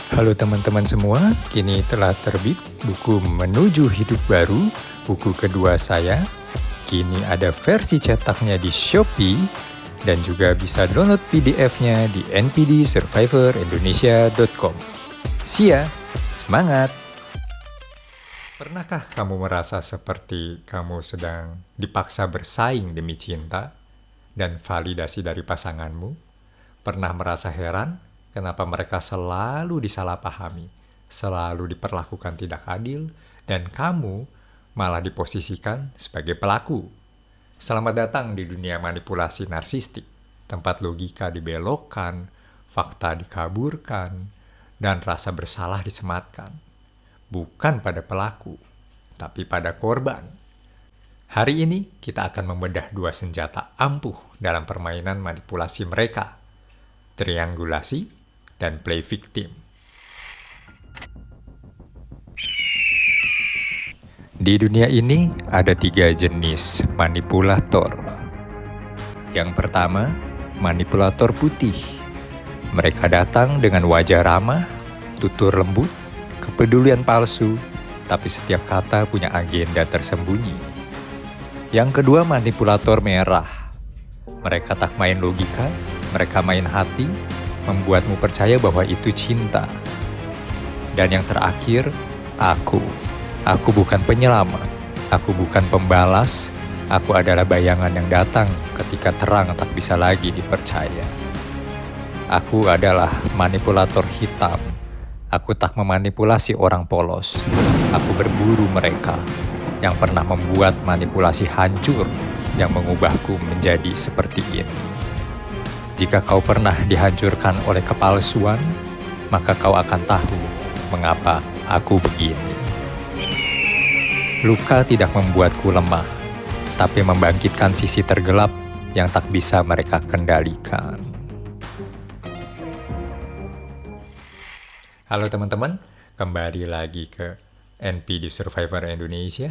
Halo teman-teman semua, kini telah terbit buku Menuju Hidup Baru, buku kedua saya. Kini ada versi cetaknya di Shopee dan juga bisa download PDF-nya di npdsurvivorindonesia.com. Sia, semangat! Pernahkah kamu merasa seperti kamu sedang dipaksa bersaing demi cinta dan validasi dari pasanganmu? Pernah merasa heran kenapa mereka selalu disalahpahami, selalu diperlakukan tidak adil, dan kamu malah diposisikan sebagai pelaku? Selamat datang di dunia manipulasi narsistik, tempat logika dibelokkan, fakta dikaburkan, dan rasa bersalah disematkan. Bukan pada pelaku, tapi pada korban. Hari ini kita akan membedah dua senjata ampuh dalam permainan manipulasi mereka: triangulasi dan play victim. Di dunia ini ada 3 jenis manipulator. Yang pertama, manipulator putih. Mereka datang dengan wajah ramah, tutur lembut, kepedulian palsu, tapi setiap kata punya agenda tersembunyi. Yang kedua, manipulator merah. Mereka tak main logika, mereka main hati, membuatmu percaya bahwa itu cinta. Dan yang terakhir, aku. Aku bukan penyelamat, aku bukan pembalas, aku adalah bayangan yang datang ketika terang tak bisa lagi dipercaya. Aku adalah manipulator hitam. Aku tak memanipulasi orang polos. Aku berburu mereka yang pernah membuat manipulasi hancur yang mengubahku menjadi seperti ini. Jika kau pernah dihancurkan oleh kepalsuan, maka kau akan tahu mengapa aku begini. Luka tidak membuatku lemah, tapi membangkitkan sisi tergelap yang tak bisa mereka kendalikan. Halo teman-teman, kembali lagi ke NPD Survivor Indonesia.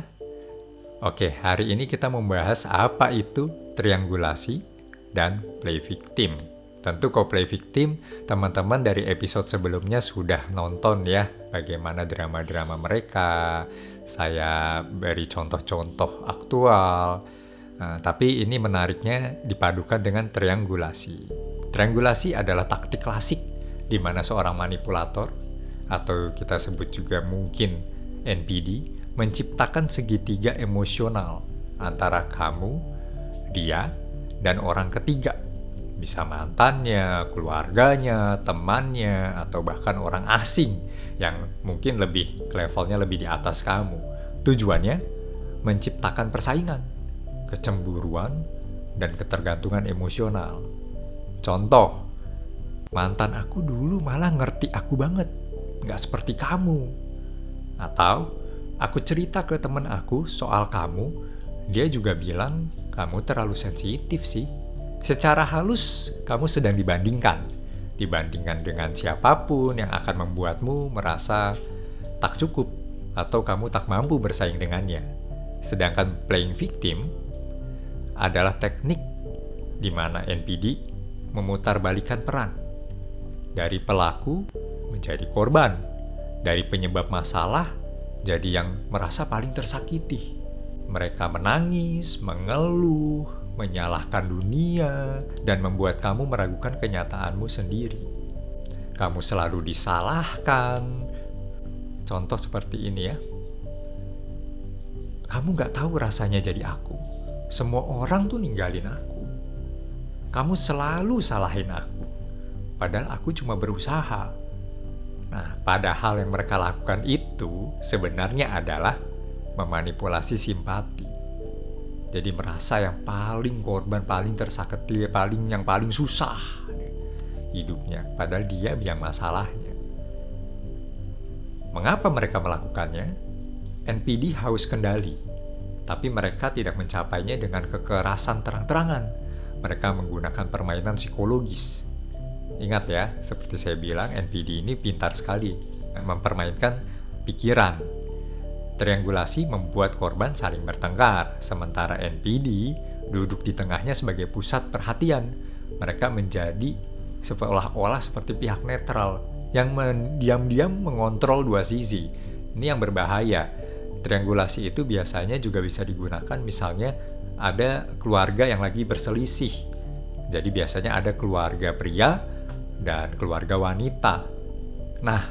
Oke, hari ini kita membahas apa itu triangulasi dan play victim. Tentu kalau play victim, teman-teman dari episode sebelumnya sudah nonton ya, bagaimana drama-drama mereka. Saya beri contoh-contoh aktual. Tapi ini menariknya dipadukan dengan triangulasi. Triangulasi adalah taktik klasik di mana seorang manipulator, atau kita sebut juga mungkin NPD, menciptakan segitiga emosional antara kamu, dia, dan orang ketiga. Bisa mantannya, keluarganya, temannya, atau bahkan orang asing yang mungkin levelnya lebih di atas kamu. Tujuannya menciptakan persaingan, kecemburuan, dan ketergantungan emosional. Contoh, mantan aku dulu malah ngerti aku banget, gak seperti kamu. Atau aku cerita ke temen aku soal kamu, dia juga bilang kamu terlalu sensitif sih. Secara halus, kamu sedang dibandingkan dengan siapapun yang akan membuatmu merasa tak cukup atau kamu tak mampu bersaing dengannya. Sedangkan playing victim adalah teknik di mana NPD memutarbalikkan peran dari pelaku menjadi korban, dari penyebab masalah jadi yang merasa paling tersakiti. Mereka menangis, mengeluh, menyalahkan dunia, dan membuat kamu meragukan kenyataanmu sendiri. Kamu selalu disalahkan. Contoh seperti ini ya. Kamu gak tahu rasanya jadi aku. Semua orang tuh ninggalin aku. Kamu selalu salahin aku. Padahal aku cuma berusaha. Nah, padahal yang mereka lakukan itu sebenarnya adalah memanipulasi simpati. Jadi merasa yang paling korban, paling tersakiti, yang paling susah hidupnya. Padahal dia yang masalahnya. Mengapa mereka melakukannya? NPD haus kendali, tapi mereka tidak mencapainya dengan kekerasan terang-terangan. Mereka menggunakan permainan psikologis. Ingat ya, seperti saya bilang, NPD ini pintar sekali mempermainkan pikiran. Triangulasi membuat korban saling bertengkar, sementara NPD duduk di tengahnya sebagai pusat perhatian. Mereka menjadi seolah-olah seperti pihak netral yang diam-diam mengontrol dua sisi. Ini yang berbahaya. Triangulasi itu biasanya juga bisa digunakan misalnya ada keluarga yang lagi berselisih. Jadi biasanya ada keluarga pria dan keluarga wanita. Nah,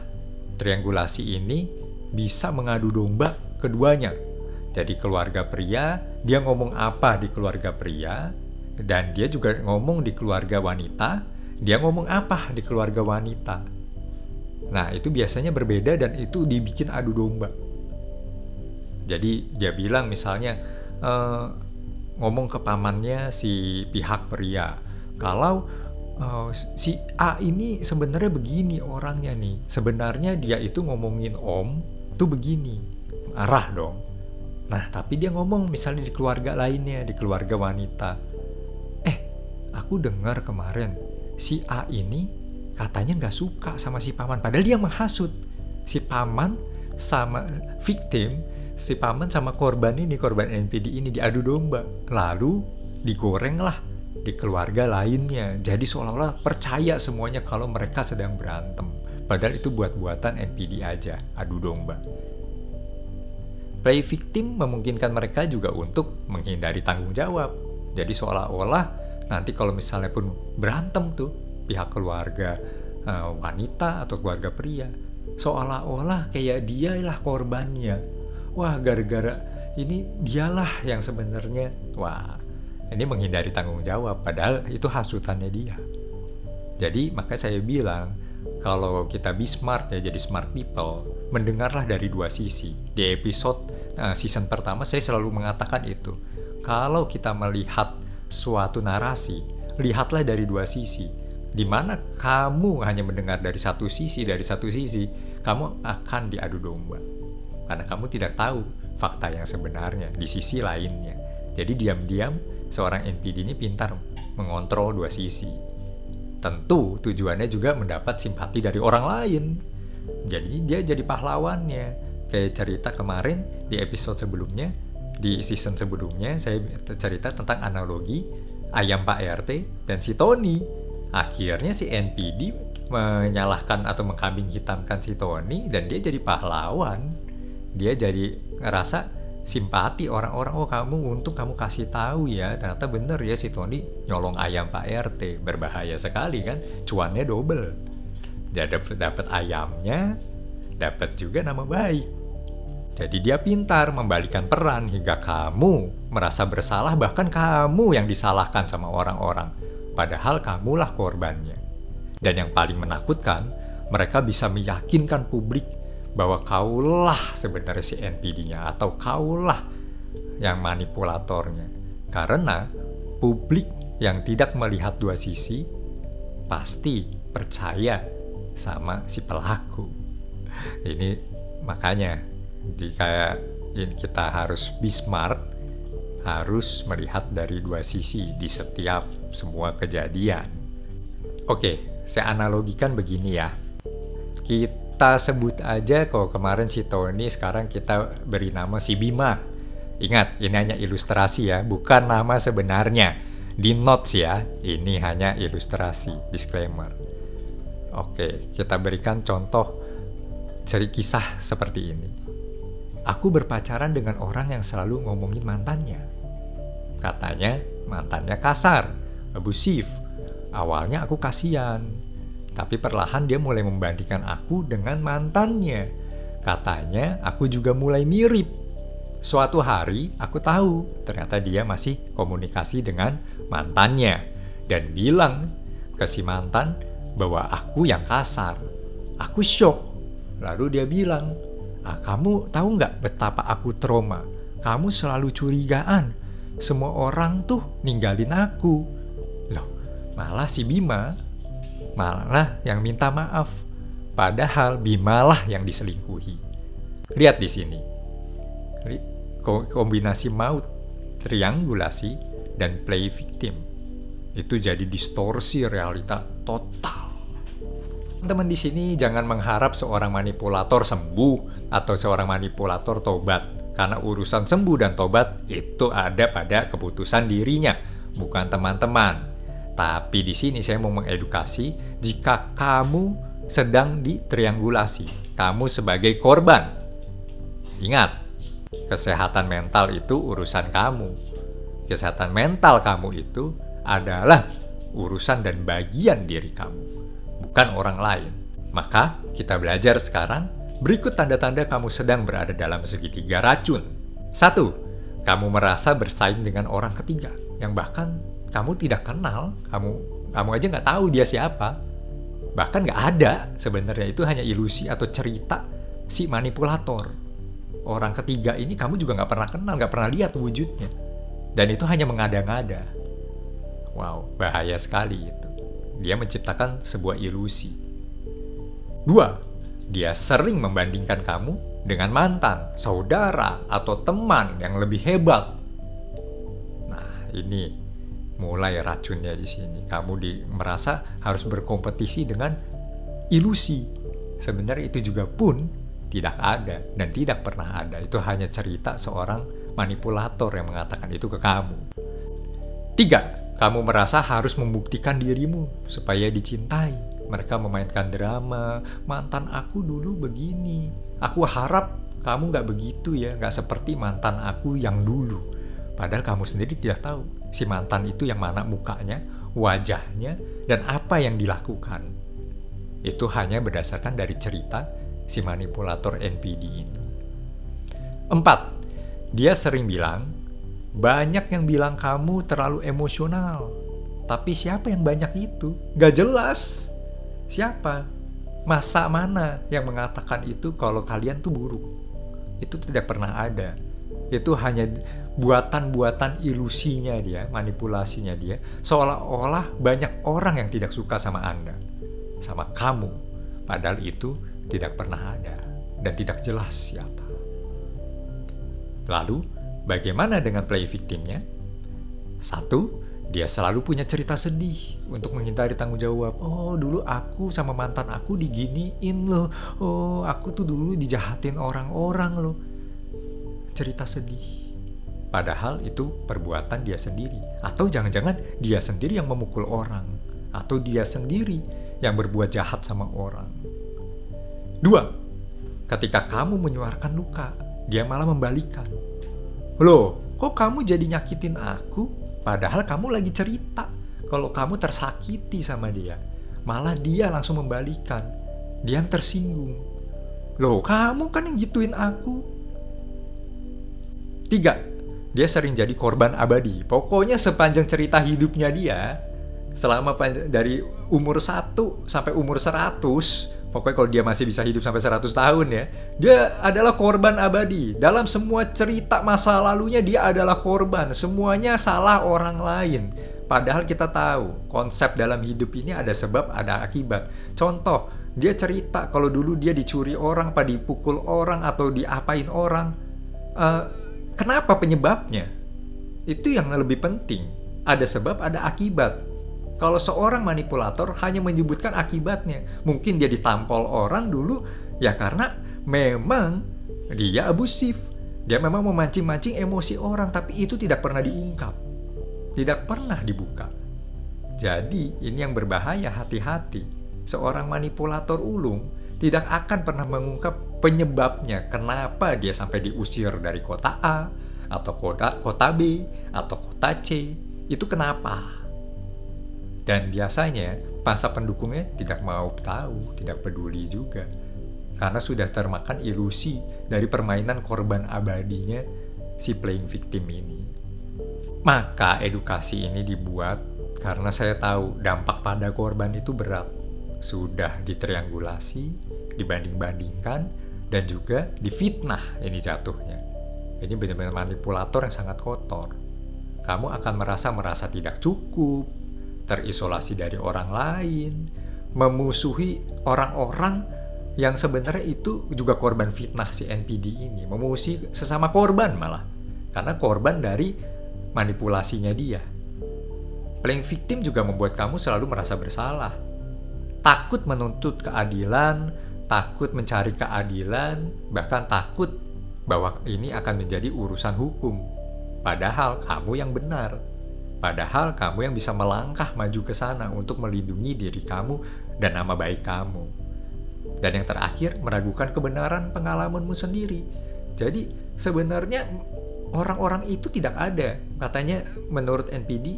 triangulasi ini bisa mengadu domba keduanya. Jadi keluarga pria, dia ngomong apa di keluarga pria, dan dia juga ngomong di keluarga wanita, dia ngomong apa di keluarga wanita. Nah, itu biasanya berbeda dan itu dibikin adu domba. Jadi dia bilang misalnya ngomong ke pamannya si pihak pria, kalau si A ini sebenarnya begini orangnya nih. Sebenarnya dia itu ngomongin Om tuh begini. Marah dong. Nah, tapi dia ngomong misalnya di keluarga lainnya, di keluarga wanita. Aku dengar kemarin si A ini katanya nggak suka sama si paman. Padahal dia menghasut. Si paman sama victim, si paman sama korban ini, korban NPD ini diadu domba. Lalu digoreng lah di keluarga lainnya. Jadi seolah-olah percaya semuanya kalau mereka sedang berantem. Padahal itu buat-buatan NPD aja, adu domba. Play victim memungkinkan mereka juga untuk menghindari tanggung jawab. Jadi seolah-olah nanti kalau misalnya pun berantem tuh pihak keluarga wanita atau keluarga pria, seolah-olah kayak dialah korbannya. Wah, gara-gara ini dialah yang sebenarnya. Wah, ini menghindari tanggung jawab, padahal itu hasutannya dia. Jadi makanya saya bilang, kalau kita be smart ya, jadi smart people, mendengarlah dari dua sisi. Di episode season pertama saya selalu mengatakan itu. Kalau kita melihat suatu narasi, lihatlah dari dua sisi. Di mana kamu hanya mendengar dari satu sisi, kamu akan diadu domba. Karena kamu tidak tahu fakta yang sebenarnya di sisi lainnya. Jadi diam-diam seorang NPD ini pintar mengontrol dua sisi. Tentu tujuannya juga mendapat simpati dari orang lain. Jadi dia jadi pahlawannya. Kayak cerita kemarin di episode sebelumnya, di season sebelumnya saya cerita tentang analogi ayam Pak RT dan si Tony. Akhirnya si NPD menyalahkan atau mengkambing hitamkan si Tony dan dia jadi pahlawan. Dia jadi ngerasa simpati orang-orang, oh kamu untung kamu kasih tahu ya, ternyata bener ya si Tony nyolong ayam Pak RT, berbahaya sekali kan, cuannya double. Dia dapat ayamnya, dapat juga nama baik. Jadi dia pintar membalikan peran hingga kamu merasa bersalah, bahkan kamu yang disalahkan sama orang-orang, padahal kamulah korbannya. Dan yang paling menakutkan, mereka bisa meyakinkan publik bahwa kaulah sebenarnya si NPD-nya atau kaulah yang manipulatornya. Karena publik yang tidak melihat dua sisi pasti percaya sama si pelaku. Ini makanya jika kita harus be smart, harus melihat dari dua sisi di setiap semua kejadian. Oke, saya analogikan begini ya. Kita sebut aja kalau kemarin si Tony, sekarang kita beri nama si Bima. Ingat, ini hanya ilustrasi ya, bukan nama sebenarnya. Di notes ya, ini hanya ilustrasi, disclaimer. Oke, kita berikan contoh kisah seperti ini. Aku berpacaran dengan orang yang selalu ngomongin mantannya. Katanya mantannya kasar, abusif. Awalnya aku kasihan, tapi perlahan dia mulai membandingkan aku dengan mantannya. Katanya aku juga mulai mirip. Suatu hari aku tahu ternyata dia masih komunikasi dengan mantannya dan bilang ke si mantan bahwa aku yang kasar. Aku shock. Lalu dia bilang, kamu tahu nggak betapa aku trauma? Kamu selalu curigaan. Semua orang tuh ninggalin aku. Loh, malah si Bima malah yang minta maaf. Padahal Bimalah yang diselingkuhi. Lihat di sini. Kombinasi maut, triangulasi, dan play victim. Itu jadi distorsi realita total. Teman-teman di sini jangan mengharap seorang manipulator sembuh atau seorang manipulator tobat. Karena urusan sembuh dan tobat itu ada pada keputusan dirinya, bukan teman-teman. Tapi di sini saya mau mengedukasi, jika kamu sedang ditriangulasi. Kamu sebagai korban. Ingat, kesehatan mental itu urusan kamu. Kesehatan mental kamu itu adalah urusan dan bagian diri kamu, bukan orang lain. Maka kita belajar sekarang, berikut tanda-tanda kamu sedang berada dalam segitiga racun. 1. Kamu merasa bersaing dengan orang ketiga, yang bahkan kamu tidak kenal, kamu aja nggak tahu dia siapa. Bahkan nggak ada, sebenarnya itu hanya ilusi atau cerita si manipulator. Orang ketiga ini kamu juga nggak pernah kenal, nggak pernah lihat wujudnya. Dan itu hanya mengada-ngada. Wow, bahaya sekali itu. Dia menciptakan sebuah ilusi. 2. Dia sering membandingkan kamu dengan mantan, saudara, atau teman yang lebih hebat. Nah, ini mulai racunnya di sini. Kamu merasa harus berkompetisi dengan ilusi. Sebenarnya itu juga pun tidak ada dan tidak pernah ada. Itu hanya cerita seorang manipulator yang mengatakan itu ke kamu. 3. Kamu merasa harus membuktikan dirimu supaya dicintai. Mereka memainkan drama, mantan aku dulu begini. Aku harap kamu gak begitu ya, gak seperti mantan aku yang dulu. Padahal kamu sendiri tidak tahu si mantan itu yang mana mukanya, wajahnya, dan apa yang dilakukan. Itu hanya berdasarkan dari cerita si manipulator NPD ini. 4. Dia sering bilang, banyak yang bilang kamu terlalu emosional. Tapi siapa yang banyak itu? Gak jelas. Siapa? Masa mana yang mengatakan itu kalau kalian tuh buruk? Itu tidak pernah ada. Itu hanya buatan-buatan ilusinya dia, manipulasinya dia. Seolah-olah banyak orang yang tidak suka sama Anda, sama kamu. Padahal itu tidak pernah ada dan tidak jelas siapa. Lalu, bagaimana dengan play victimnya? 1. Dia selalu punya cerita sedih untuk menghindari tanggung jawab. Oh, dulu aku sama mantan aku diginiin loh. Oh, aku tuh dulu dijahatin orang-orang loh. Cerita sedih. Padahal itu perbuatan dia sendiri. Atau jangan-jangan dia sendiri yang memukul orang. Atau dia sendiri yang berbuat jahat sama orang. 2. Ketika kamu menyuarakan luka, dia malah membalikan. Loh, kok kamu jadi nyakitin aku? Padahal kamu lagi cerita kalau kamu tersakiti sama dia. Malah dia langsung membalikan. Dia yang tersinggung. Loh, kamu kan yang gituin aku. 3. Dia sering jadi korban abadi. Pokoknya sepanjang cerita hidupnya dia, selama dari umur 1 sampai umur 100, pokoknya kalau dia masih bisa hidup sampai 100 tahun ya, dia adalah korban abadi. Dalam semua cerita masa lalunya dia adalah korban. Semuanya salah orang lain. Padahal kita tahu konsep dalam hidup ini ada sebab, ada akibat. Contoh, dia cerita kalau dulu dia dicuri orang, apa dipukul orang, atau diapain orang. Kenapa penyebabnya? Itu yang lebih penting. Ada sebab, ada akibat. Kalau seorang manipulator hanya menyebutkan akibatnya, mungkin dia ditampol orang dulu, ya karena memang dia abusif. Dia memang memancing-mancing emosi orang, tapi itu tidak pernah diungkap. Tidak pernah dibuka. Jadi ini yang berbahaya, hati-hati. Seorang manipulator ulung tidak akan pernah mengungkap penyebabnya, kenapa dia sampai diusir dari kota A, atau kota B, atau kota C. Itu kenapa? Dan biasanya masa pendukungnya tidak mau tahu, tidak peduli juga. Karena sudah termakan ilusi dari permainan korban abadinya si playing victim ini. Maka edukasi ini dibuat karena saya tahu dampak pada korban itu berat. Sudah ditriangulasi, dibanding-bandingkan, dan juga difitnah ini jatuhnya. Ini benar-benar manipulator yang sangat kotor. Kamu akan merasa tidak cukup, terisolasi dari orang lain, memusuhi orang-orang yang sebenarnya itu juga korban fitnah si NPD ini, memusuhi sesama korban malah, karena korban dari manipulasinya dia. Playing victim juga membuat kamu selalu merasa bersalah, takut menuntut keadilan, takut mencari keadilan, bahkan takut bahwa ini akan menjadi urusan hukum, padahal kamu yang benar. Padahal kamu yang bisa melangkah maju ke sana untuk melindungi diri kamu dan nama baik kamu. Dan yang terakhir, meragukan kebenaran pengalamanmu sendiri. Jadi sebenarnya orang-orang itu tidak ada. Katanya menurut NPD,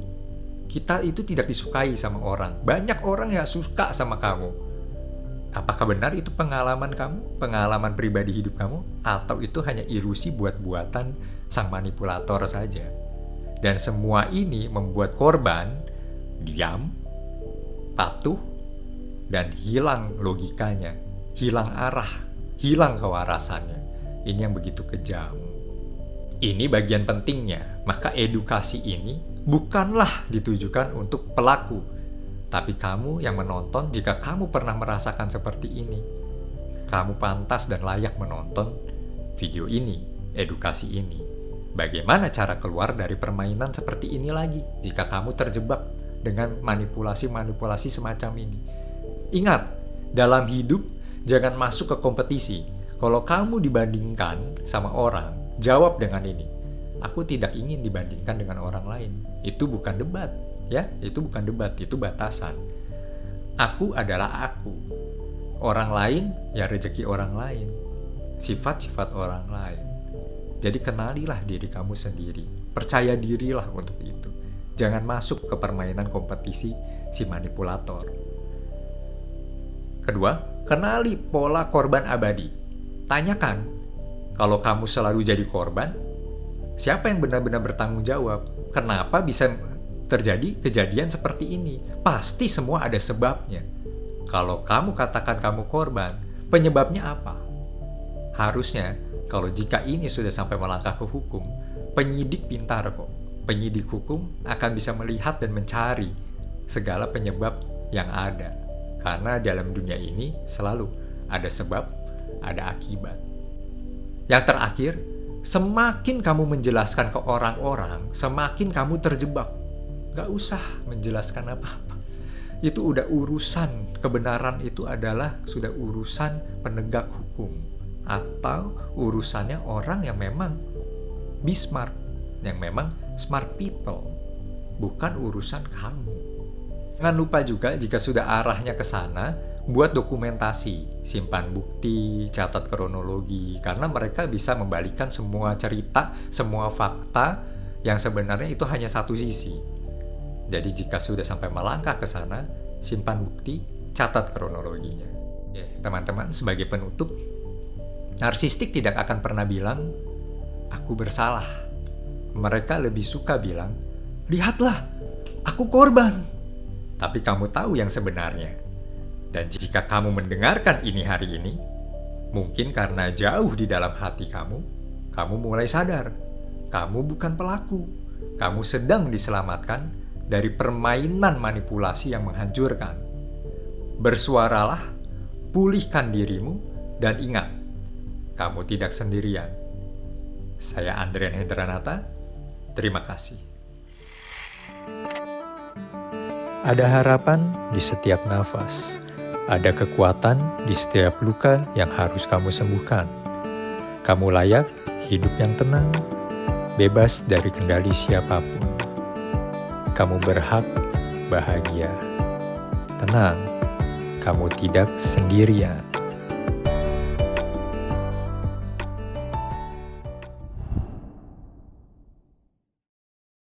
kita itu tidak disukai sama orang. Banyak orang yang suka sama kamu. Apakah benar itu pengalaman kamu? Pengalaman pribadi hidup kamu? Atau itu hanya ilusi buat-buatan sang manipulator saja? Dan semua ini membuat korban diam, patuh, dan hilang logikanya, hilang arah, hilang kewarasannya. Ini yang begitu kejam. Ini bagian pentingnya, maka edukasi ini bukanlah ditujukan untuk pelaku, tapi kamu yang menonton. Jika kamu pernah merasakan seperti ini, kamu pantas dan layak menonton video ini, edukasi ini. Bagaimana cara keluar dari permainan seperti ini lagi jika kamu terjebak dengan manipulasi-manipulasi semacam ini? Ingat, dalam hidup jangan masuk ke kompetisi. Kalau kamu dibandingkan sama orang, jawab dengan ini. Aku tidak ingin dibandingkan dengan orang lain. Itu bukan debat, ya. Itu bukan debat, itu batasan. Aku adalah aku. Orang lain ya rezeki orang lain. Sifat-sifat orang lain. Jadi kenalilah diri kamu sendiri. Percaya dirilah untuk itu. Jangan masuk ke permainan kompetisi si manipulator. Kedua, kenali pola korban abadi. Tanyakan, kalau kamu selalu jadi korban, siapa yang benar-benar bertanggung jawab? Kenapa bisa terjadi kejadian seperti ini? Pasti semua ada sebabnya. Kalau kamu katakan kamu korban, penyebabnya apa? Harusnya, kalau jika ini sudah sampai melangkah ke hukum, penyidik pintar kok. Penyidik hukum akan bisa melihat dan mencari segala penyebab yang ada. Karena dalam dunia ini selalu ada sebab, ada akibat. Yang terakhir, semakin kamu menjelaskan ke orang-orang, semakin kamu terjebak. Gak usah menjelaskan apa-apa. Itu udah urusan, kebenaran itu adalah sudah urusan penegak hukum. Atau urusannya orang yang memang be smart, yang memang smart people. Bukan urusan kamu. Jangan lupa juga jika sudah arahnya ke sana, buat dokumentasi, simpan bukti, catat kronologi, karena mereka bisa membalikan semua cerita, semua fakta yang sebenarnya itu hanya satu sisi. Jadi jika sudah sampai melangkah ke sana, simpan bukti, catat kronologinya. Oke, teman-teman, sebagai penutup, narsistik tidak akan pernah bilang, aku bersalah. Mereka lebih suka bilang, lihatlah, aku korban. Tapi kamu tahu yang sebenarnya. Dan jika kamu mendengarkan ini hari ini, mungkin karena jauh di dalam hati kamu mulai sadar, kamu bukan pelaku. Kamu sedang diselamatkan dari permainan manipulasi yang menghancurkan. Bersuaralah, pulihkan dirimu, dan ingat, kamu tidak sendirian. Saya Andrian Hendranata, terima kasih. Ada harapan di setiap nafas. Ada kekuatan di setiap luka yang harus kamu sembuhkan. Kamu layak hidup yang tenang, bebas dari kendali siapapun. Kamu berhak bahagia. Tenang, kamu tidak sendirian.